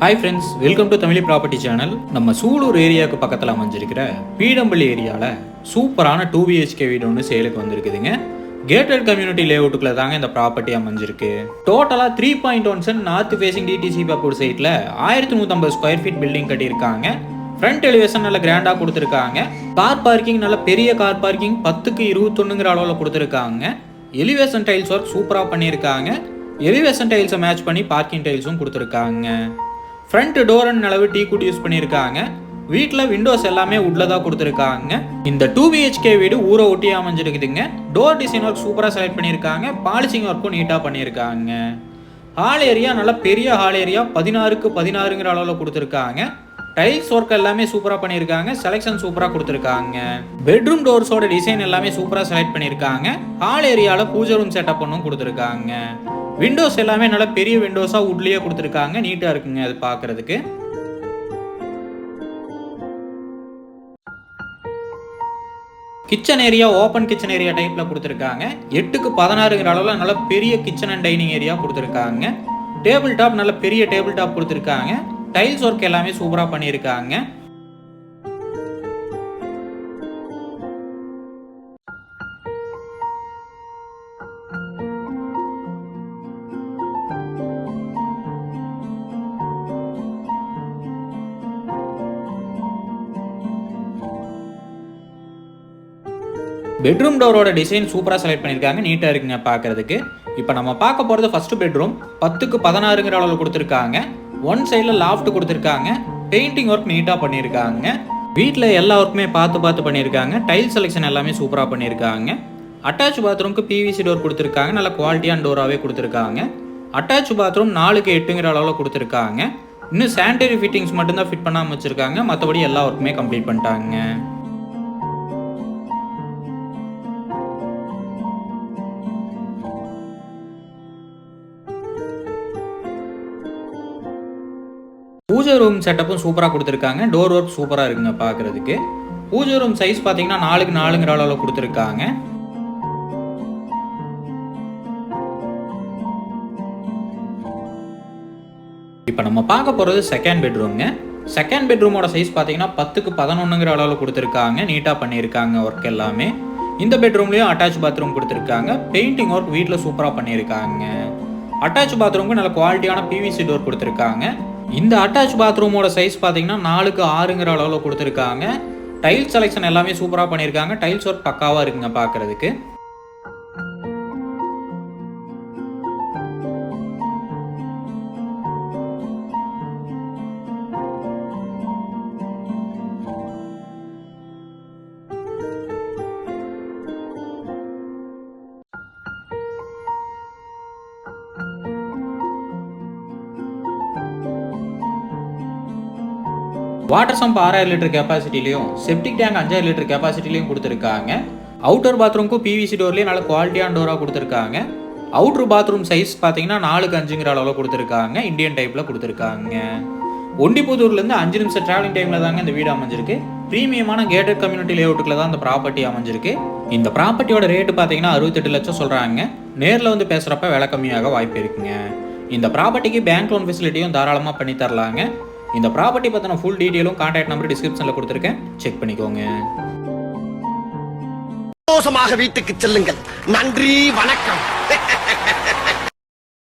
Hi friends, welcome to Tamil property channel. நம்ம சூலூர் ஏரியாவுக்கு பக்கத்தில் அமைஞ்சிருக்கிற பீடம்பள்ளி ஏரியாவில் சூப்பரான 2BHK வீடு ஒன்று சேலுக்கு வந்திருக்குதுங்க. கேட்டட் கம்யூனிட்டி லேஅவுட்டுக்குள்ள தாங்க இந்த ப்ராப்பர்ட்டி அமைஞ்சிருக்கு. டோட்டலாக 3.1 send north facing DTC Beypore சைட்டில் 1150 ஸ்கொயர் ஃபீட் பில்டிங் கட்டியிருக்காங்க. ஃப்ரண்ட் எலிவேஷன் நல்ல கிராண்டாக கொடுத்துருக்காங்க. கார் பார்க்கிங் நல்ல பெரிய கார் பார்க்கிங் 10க்கு 21ங்கிற அளவில் கொடுத்துருக்காங்க. எலிவேஷன் டைல்ஸ் ஒர்க் சூப்பராக பண்ணியிருக்காங்க. எலிவேஷன் டைல்ஸை மேட்ச் பண்ணி பார்க்கிங் டைல்ஸும் கொடுத்துருக்காங்க. ஃப்ரண்ட் டோர் அண்ட் அளவு டீ குட் யூஸ் பண்ணியிருக்காங்க. வீட்டில் விண்டோஸ் எல்லாமே உட்ல தான் கொடுத்துருக்காங்க. இந்த 2BHK வீடு ஊரை ஒட்டி அமைஞ்சிருக்குதுங்க. டோர் டிசைன் ஒர்க் சூப்பராக செலக்ட் பண்ணியிருக்காங்க. பாலிசிங் ஒர்க்கும் நீட்டாக பண்ணியிருக்காங்க. ஹால் ஏரியா நல்ல பெரிய ஹால் ஏரியா 16க்கு 16ங்கிற அளவில் கொடுத்துருக்காங்க. டைல்ஸ் ஒர்க் எல்லாமே சூப்பராக பண்ணியிருக்காங்க. செலெக்ஷன் சூப்பராக கொடுத்துருக்காங்க. பெட்ரூம் டோர்ஸோட டிசைன் எல்லாமே சூப்பராக செலக்ட் பண்ணியிருக்காங்க. ஹால் ஏரியாவில் பூஜை ரூம் செட்டப் ஒன்றும் கொடுத்துருக்காங்க. விண்டோஸ் எல்லாமே நல்ல பெரிய விண்டோஸாக உட்லேயே கொடுத்துருக்காங்க. நீட்டாக இருக்குங்க அது பார்க்குறதுக்கு. Kitchen area open kitchen area டைப்பில் கொடுத்துருக்காங்க. 8க்கு 16ங்கிற அளவில் நல்ல பெரிய கிச்சன் அண்ட் டைனிங் ஏரியா கொடுத்துருக்காங்க. டேபிள் டாப் நல்ல பெரிய டேபிள் டாப் கொடுத்துருக்காங்க. டைல்ஸ் ஒர்க் எல்லாமே சூப்பராக பண்ணியிருக்காங்க. பெட்ரூம் டோரோட டிசைன் சூப்பராக செலக்ட் பண்ணியிருக்காங்க. நீட்டாக இருக்குங்க பார்க்குறதுக்கு. இப்போ நம்ம பார்க்க போகிறது ஃபர்ஸ்ட் பெட்ரூம். 10க்கு 16ங்கிற அளவில் கொடுத்துருக்காங்க. ஒன் சைடில் லாஃப்ட் கொடுத்துருக்காங்க. பெயிண்டிங் ஒர்க் நீட்டாக பண்ணியிருக்காங்க. வீட்டில் எல்லா ஒர்க்குமே பார்த்து பண்ணியிருக்காங்க. டைல் செலெக்ஷன் எல்லாமே சூப்பராக பண்ணியிருக்காங்க. அட்டாச் பாத்ரூம்க்கு PVC டோர் கொடுத்துருக்காங்க. நல்ல குவாலிட்டியான டோராகவே கொடுத்துருக்காங்க. அட்டாச் பாத்ரூம் 4க்கு 8ங்கிற அளவில் கொடுத்துருக்காங்க. இன்னும் சானிடரி ஃபிட்டிங்ஸ் மட்டும்தான் ஃபிட் பண்ணாமல் வச்சுருக்காங்க. மற்றபடி எல்லா ஒர்க்குமே கம்ப்ளீட் பண்ணிட்டாங்க. பூஜை ரூம் செட்டப்பும் சூப்பராக கொடுத்துருக்காங்க. டோர் ஒர்க் சூப்பராக இருக்குங்க பார்க்குறதுக்கு. பூஜை ரூம் சைஸ் பார்த்தீங்கன்னா 4க்கு 4ங்கிற அளவில் கொடுத்துருக்காங்க. இப்போ நம்ம பார்க்க போகிறது செகண்ட் பெட்ரூம்ங்க. செகண்ட் பெட்ரூமோட சைஸ் பார்த்தீங்கன்னா 10க்கு 11ங்கிற அளவில் கொடுத்துருக்காங்க. நீட்டாக பண்ணியிருக்காங்க ஒர்க் எல்லாமே. இந்த பெட்ரூம்லேயும் அட்டாச் பாத்ரூம் கொடுத்துருக்காங்க. பெயிண்டிங் ஒர்க் வீட்டில் சூப்பராக பண்ணியிருக்காங்க. அட்டாச் பாத்ரூமுக்கு நல்ல குவாலிட்டியான PVC டோர் கொடுத்துருக்காங்க. இந்த அட்டாச் பாத்ரூமோட சைஸ் பார்த்தீங்கன்னா 4க்கு 6ங்கிற அளவில் கொடுத்துருக்காங்க. டைல்ஸ் செலெக்ஷன் எல்லாமே சூப்பராக பண்ணியிருக்காங்க. டைல்ஸ் ஒர்க் பக்காவாக இருக்குங்க பார்க்குறதுக்கு. வாட்டர் சம்ப் 6000 லிட்டர் கெப்பாசிட்டிலையும் செப்டிக் டேங்க் 5000 லிட்டர் கெப்பாசிட்டிலையும் கொடுத்துருக்காங்க. அவுட்டர் பாத்ரூம்க்கும் PVC டோர்லேயும் நல்ல குவாலிட்டியான டோராக கொடுத்துருக்காங்க. அவுட்ரு பாத்ரூம் சைஸ் பார்த்தீங்கன்னா 4க்கு 5ங்கிற அளவில் கொடுத்துருக்காங்க. இந்தியன் டைப்பில் கொடுத்துருக்காங்க. ஒண்டிப்புதூர்லேருந்து 5 நிமிஷம் டிராவலிங் டைமில் தாங்க இந்த வீடு அமைஞ்சிருக்கு. ப்ரீமியமான கேட்டட் கம்யூனிட்டி லேஅவுட்டுக்குள்ள தான் இந்த ப்ராப்பர்ட்டி அமைஞ்சிருக்கு. இந்த ப்ராப்பர்ட்டியோட ரேட்டு பார்த்தீங்கன்னா 68 லட்சம் சொல்கிறாங்க. நேரில் வந்து பேசுகிறப்ப விலை கம்மியாக வாய்ப்பு இருக்குங்க. இந்த ப்ராப்பர்ட்டிக்கு பேங்க் லோன் ஃபெசிலிட்டியும் தாராளமாக பண்ணி தரலாங்க. இந்த ப்ராப்பர்ட்டி பற்றின ஃபுல் டீட்டெயிலும் கான்டாக்ட் நம்பர் டிஸ்கிரிப்ஷனில் கொடுத்துருக்கேன். செக் பண்ணிக்கோங்க. சந்தோஷமாக வீட்டுக்கு செல்லுங்கள். நன்றி, வணக்கம்.